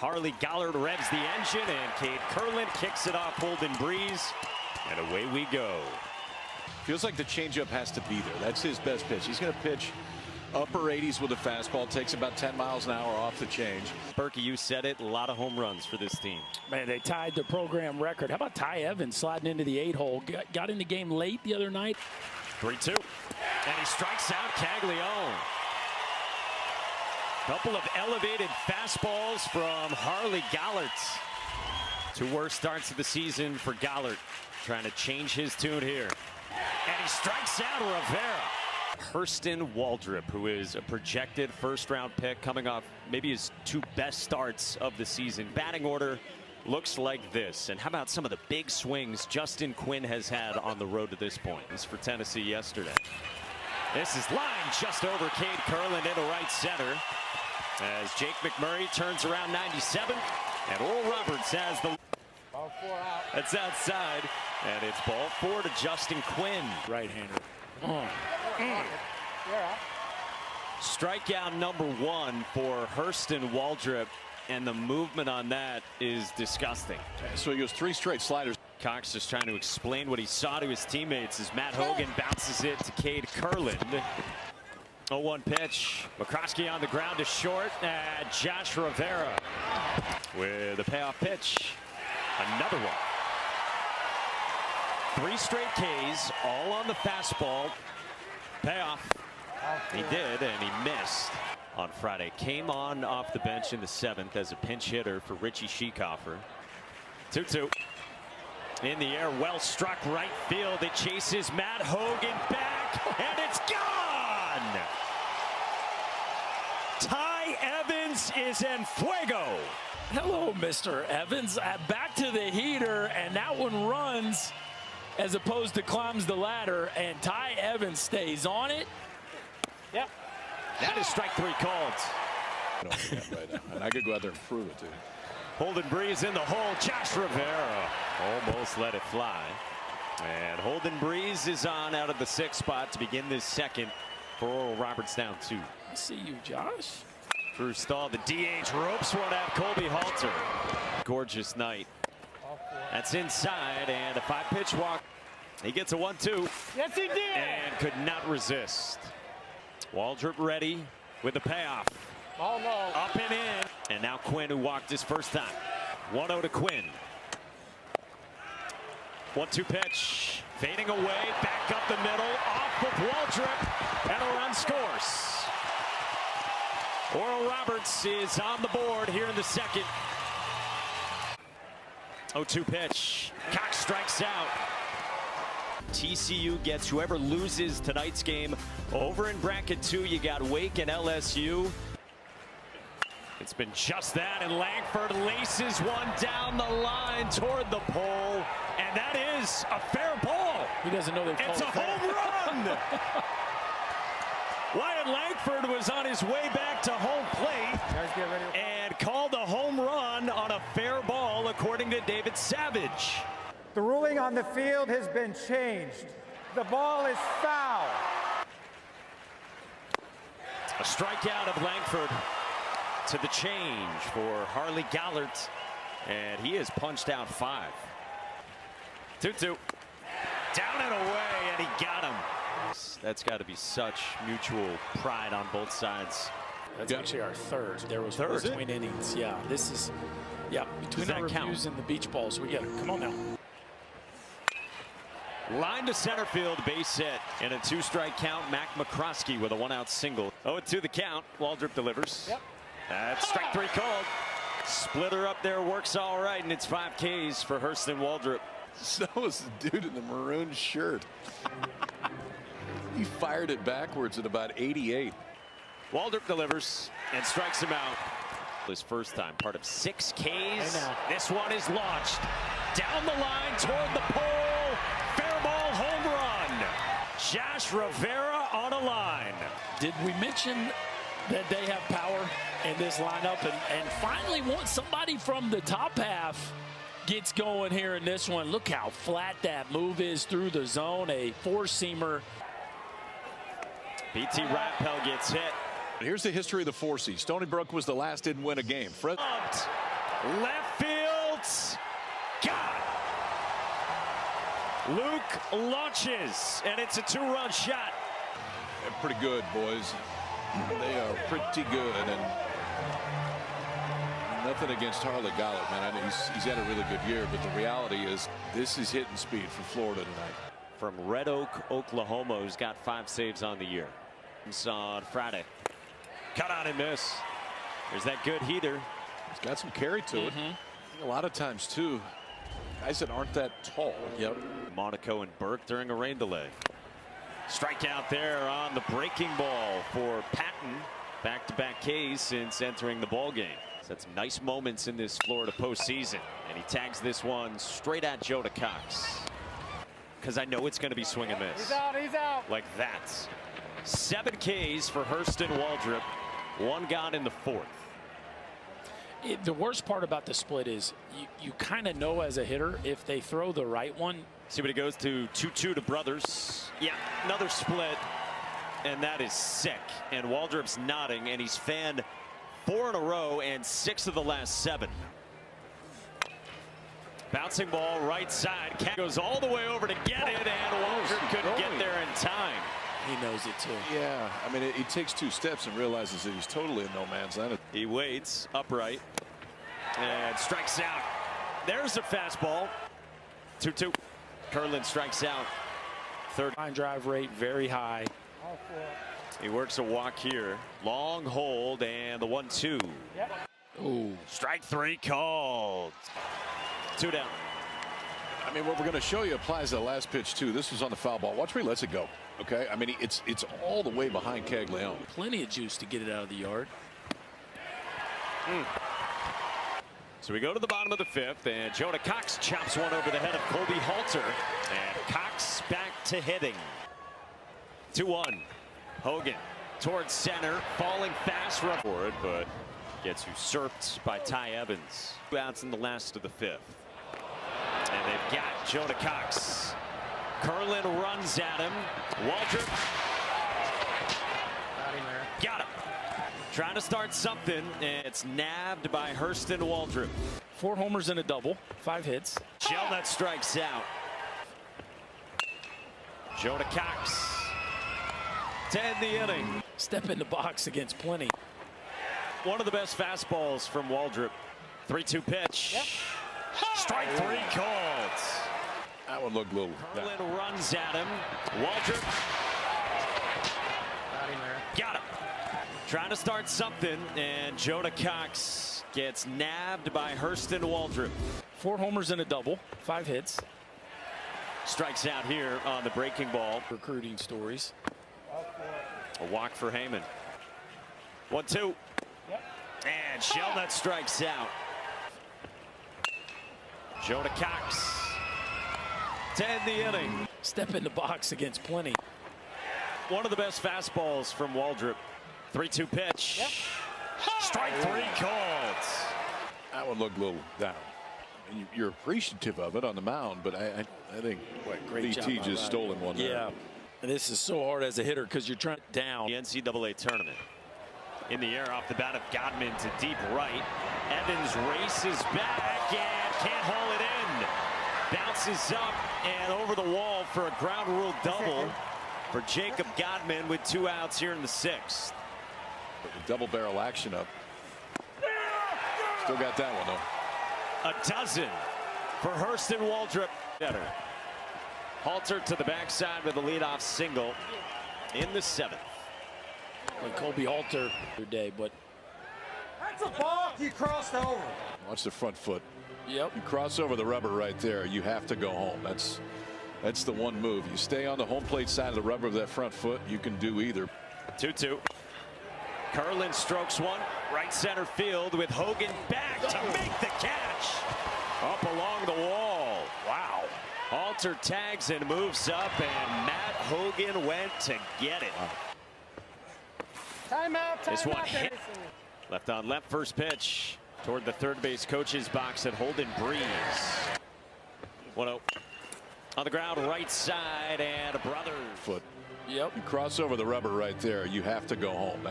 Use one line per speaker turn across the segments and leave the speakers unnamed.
Harley Gallert revs the engine, and Cade Kurland kicks it off Holden Breeze, and away we go.
Feels like the changeup has to be there. That's his best pitch. He's going to pitch upper 80s with a fastball. Takes about 10 miles an hour off the change.
Berkey, you said it. A lot of home runs for this team.
Man, they tied the program record. How about Ty Evans sliding into the 8-hole? Got in the game late the other night.
3-2. And he strikes out Caglione. Couple of elevated fastballs from Harley Gallert. Two worst starts of the season for Gallert. Trying to change his tune here. And he strikes out Rivera. Hurston Waldrep, who is a projected first-round pick, coming off maybe his two best starts of the season. Batting order looks like this. And how about some of the big swings Justin Quinn has had on the road to this point? This for Tennessee yesterday. This is lined just over Cade Kurland into right center as Jake McMurray turns around 97, and Oral Roberts has the
ball 4 out.
That's outside, and it's ball 4 to Justin Quinn.
Right-hander.
Strikeout number 1 for Hurston Waldrep, and the movement on that is disgusting.
So he goes 3 straight sliders.
Cox just trying to explain what he saw to his teammates as Matt Hogan bounces it to Cade Kurland. 0-1 pitch. McCroskey on the ground to short. Josh Rivera with a payoff pitch. Another one. 3 straight Ks, all on the fastball. Payoff. He did, and he missed on Friday. Came on off the bench in the 7th as a pinch hitter for Richie Schieckhofer. 2-2. In the air, well struck right field. It chases Matt Hogan back, and it's gone! Ty Evans is en fuego.
Hello, Mr. Evans. Back to the heater, and that one runs as opposed to climbs the ladder, and Ty Evans stays on it.
Yep. That is strike 3 called.
Right now. And I could go out there and prove it, too.
Holden Breeze in the hole. Josh Rivera almost let it fly. And Holden Breeze is on out of the 6th spot to begin this second for Oral Roberts down 2.
I see you, Josh.
Drew Stahl, the DH, ropes one out. Colby Halter. Gorgeous night. That's inside, and a 5-pitch walk. He gets a 1-2.
Yes, he did.
And could not resist. Waldrep ready with the payoff.
Oh, no.
Up and in. And now Quinn, who walked his first time. 1-0 to Quinn. 1-2 pitch. Fading away. Back up the middle. Off of Waldrep. And a run scores. Oral Roberts is on the board here in the second. 0-2 pitch. Cox strikes out. TCU gets whoever loses tonight's game. Over in bracket 2, you got Wake and LSU. It's been just that, and Langford laces one down the line toward the pole, and that is a fair ball.
He doesn't know they've called
It's a home run. Wyatt Langford was on his way back to home plate and called a home run on a fair ball, according to David Savage.
The ruling on the field has been changed. The ball is foul.
A strikeout of Langford to the change for Harley Gallert, and he has punched out 5. 2-2. Down and away, and he got him. That's got to be such mutual pride on both sides.
That's actually our third. There was
Third?
between innings. Yeah, this is, yeah, between our reviews and the beach balls. We get it. Come on now.
Line to center field, base hit, and a 2-strike count. Mac McCroskey with a 1-out single. 0-2 the count. Waldrep delivers.
Yep.
That's strike 3 called. Splitter up there works all right, and it's 5 Ks for Hurston Waldrep.
So was the dude in the maroon shirt. He fired it backwards at about 88.
Waldrep delivers and strikes him out. His first time, part of 6 Ks. This one is launched down the line toward the pole. Fair ball home run. Josh Rivera on a line.
Did we mention that they have power in this lineup? And finally, once somebody from the top half gets going here in this one, look how flat that move is through the zone. A 4-seamer.
P.T. Rappel gets hit.
Here's the history of the 4 seed. Stony Brook was the last, didn't win a game.
Left field. Got it. Luke launches, and it's a 2-run shot.
They're pretty good, boys. They are pretty good, and nothing against Harley Gollert, man. I know he's had a really good year, but the reality is this is hitting speed for Florida tonight.
From Red Oak, Oklahoma, who's got 5 saves on the year. On Friday. Cut on and miss. There's that good heater.
He's got some carry to it. A lot of times, too, guys that aren't that tall.
Yep. Monaco and Burke during a rain delay. Strikeout there on the breaking ball for Patton. Back-to-back Ks since entering the ball game. He's had some nice moments in this Florida postseason. And he tags this one straight at Jonah Cox. Because I know it's going to be swing and miss.
He's out, he's out.
Like that. 7 Ks for Hurston Waldrep. 1 gone in the 4th.
The worst part about the split is you kind of know as a hitter if they throw the right one.
See what it goes to 2-2 to Brothers. Yeah, another split. And that is sick. And Waldrop's nodding, and he's fanned 4 in a row and 6 of the last 7. Bouncing ball right side. Cat goes all the way over to get it, and Waldrop couldn't get there in time.
He knows it too.
Yeah, I mean, he takes 2 steps and realizes that he's totally in no man's land.
He waits upright and strikes out. There's a fastball. 2-2. Curlin strikes out. Third
Line drive rate very high.
He works a walk here. Long hold and the 1-2.
Ooh.
Strike 3 called. 2 down.
I mean, what we're going to show you applies to the last pitch, too. This was on the foul ball. Watch where he lets it go. Okay, I mean, it's all the way behind Caglione.
Plenty of juice to get it out of the yard.
So we go to the bottom of the 5th, and Jonah Cox chops one over the head of Colby Halter, and Cox back to hitting. 2-1. Hogan towards center, falling fast for it, but gets usurped by Ty Evans. 2 outs in the last of the 5th, and they've got Jonah Cox. Curlin runs at him. Waldrop got him. Trying to start something, and it's nabbed by Hurston Waldrop.
4 homers and a double, 5 hits.
Shelnut strikes out. Jonah Cox to end the inning.
Step in the box against Plenty.
One of the best fastballs from Waldrop. 3-2 pitch. Strike 3 called.
That one looked a little.
Curlin runs at him. Waldrop got him. Trying to start something, and Jonah Cox gets nabbed by Hurston Waldrop.
4 homers and a double, 5 hits.
Strikes out here on the breaking ball.
Recruiting stories.
A walk for Heyman. 1-2. And Shelnut strikes out. Jonah Cox to end the inning.
Step in the box against Plenty.
One of the best fastballs from Waldrop. 3-2 pitch. Strike 3 called.
That one looked a little down. I mean, you're appreciative of it on the mound, but I think
Great
BT
job
just stolen one there.
Yeah. And this is so hard as a hitter because you're trying down.
The NCAA tournament. In the air off the bat of Godman to deep right. Evans races back and can't haul it in. Bounces up and over the wall for a ground rule double for Jacob Godman with 2 outs here in the 6th.
Double barrel action up. Still got that one, though.
A dozen for Hurston Waldrop. Better. Halter to the backside with a leadoff single in the 7th.
When Colby Halter today, but
That's a ball. He crossed over.
Watch the front foot.
yep.
You cross over the rubber right there, you have to go home. That's the one move. You stay on the home plate side of the rubber of that front foot, you can do either.
2-2. Curlin strokes one. Right center field with Hogan back to make the catch. Up along the wall. Wow. Halter tags and moves up, and Matt Hogan went to get it.
Timeout,
This one
timeout.
hit. Left on left, first pitch toward the third base coach's box at Holden Breeze. 1-0. On the ground, right side, and a brother.
Foot.
Yep.
You cross over the rubber right there, you have to go home.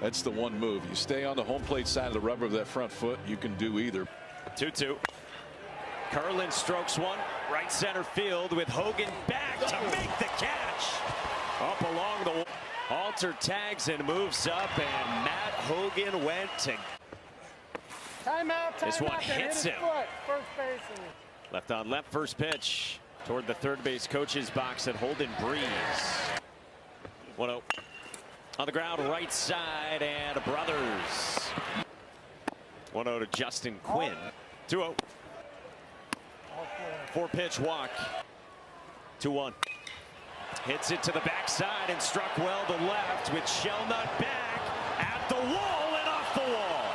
That's the one move. You stay on the home plate side of the rubber of that front foot, you can do either.
2-2. Curlin strokes one. Right center field with Hogan back to make the catch. Up along the wall. Halter tags and moves up, and Matt Hogan went to.
Timeout.
This one hits him.
First base.
Left on left, first pitch toward the third base coach's box at Holden Breeze. 1-0. On the ground, right side, and Brothers. 1-0 to Justin Quinn. 2-0. 4-pitch walk. 2-1. Hits it to the backside and struck well to left with Shelnut back at the wall and off the wall.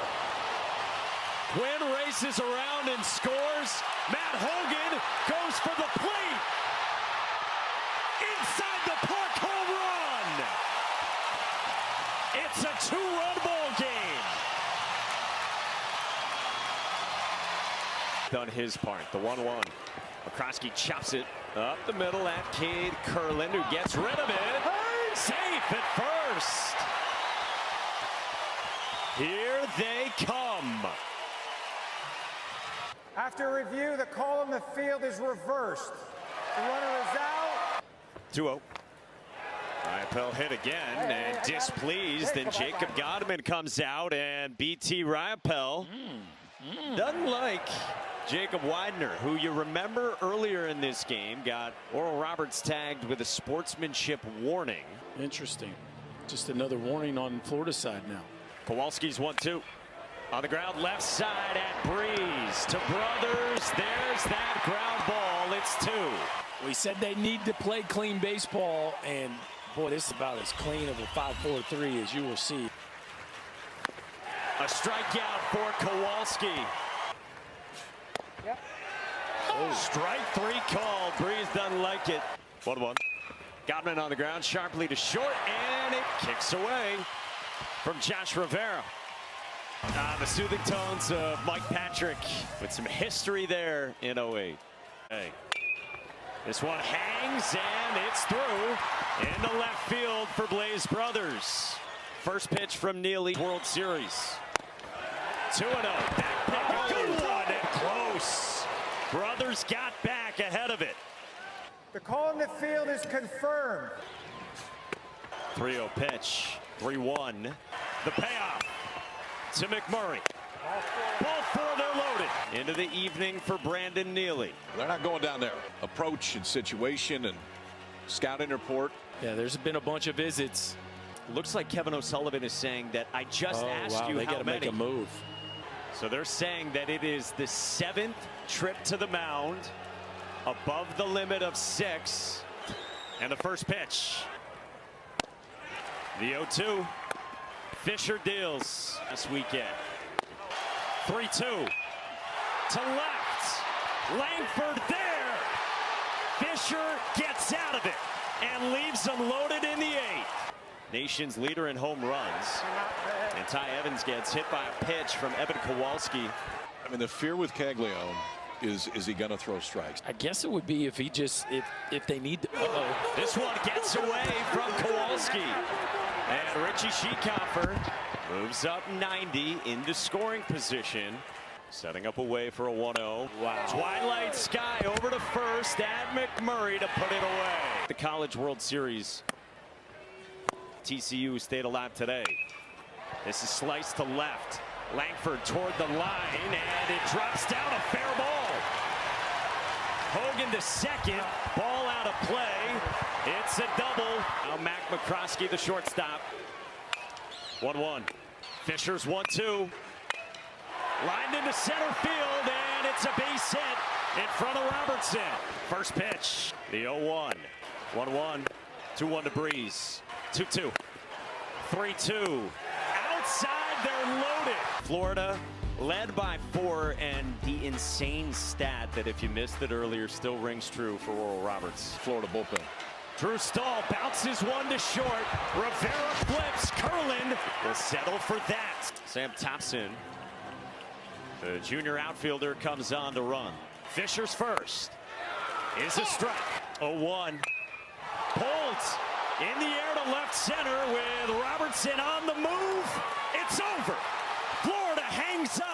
Quinn races around and scores. Matt Hogan goes for the plate. Inside the park, home run. It's a 2-run ball game. Done his part. The 1-1. McCroskey chops it up the middle at Cade Curlin, who gets rid of it. Safe at first. Here they come.
After review, the call on the field is reversed. The runner is out.
2-0. Riopelle hit again and displeased. Then Jacob Godman comes out, and BT Riopelle doesn't like Jacob Widener, who you remember earlier in this game got Oral Roberts tagged with a sportsmanship warning.
Interesting. Just another warning on Florida side now.
Kowalski's 1-2. On the ground, left side at Breeze to Brothers. There's that ground ball. It's 2.
We said they need to play clean baseball, and boy, this is about as clean of a 5-4-3 as you will see.
A strikeout for Kowalski.
Yep.
Strike 3 called. Breeze doesn't like it. 1-1. Godman on the ground, sharply to short, and it kicks away from Josh Rivera. The soothing tones of Mike Patrick with some history there in 08. Hey. This one hangs, and it's through into left field for Blaze Brothers. First pitch from Neely, World Series. 2-0. Back pick, good one, and close. Brothers got back ahead of it.
The call on the field is confirmed.
3-0 pitch. 3-1. The payoff to McMurray. Ball 4, they're loaded. Into the evening for Brandon Neely.
They're not going down there. Approach and situation and scouting report.
Yeah, there's been a bunch of visits.
Looks like Kevin O'Sullivan is saying that I just asked you
they
how
gotta
many.
make a move.
So they're saying that it is the 7th trip to the mound, above the limit of 6, and the first pitch. The 0-2. Fisher deals this weekend. 3-2 to left. Langford there. Fisher gets out of it and leaves them loaded in the 8th. Nation's leader in home runs. And Ty Evans gets hit by a pitch from Evan Kowalski.
I mean, the fear with Caglione is he going to throw strikes?
I guess it would be if he just, if they need to.
This one gets away from Kowalski. And Richie Schieckhofer moves up 90 into scoring position. Setting up a way for a 1-0.
Wow.
Twilight Sky over to first at McMurray to put it away. The College World Series. TCU stayed alive today. This is sliced to left. Langford toward the line, and it drops down, a fair ball. Hogan to second, ball out of play. It's a double. Now Mac McCroskey, the shortstop. 1-1. Fisher's 1-2. Lined into center field, and it's a base hit in front of Robertson. First pitch, the 0-1. 1-1, 2-1 to Breeze. 2-2, 3-2. Outside, they're loaded. Florida led by 4, and the insane stat that if you missed it earlier still rings true for Oral Roberts.
Florida bullpen.
Drew Stahl bounces one to short. Rivera flips. Curlin will settle for that. Sam Thompson, the junior outfielder, comes on to run. Fisher's first is a strike. 0-1. Pulled. In the air to left center with Robertson on the move. It's over. Florida hangs on.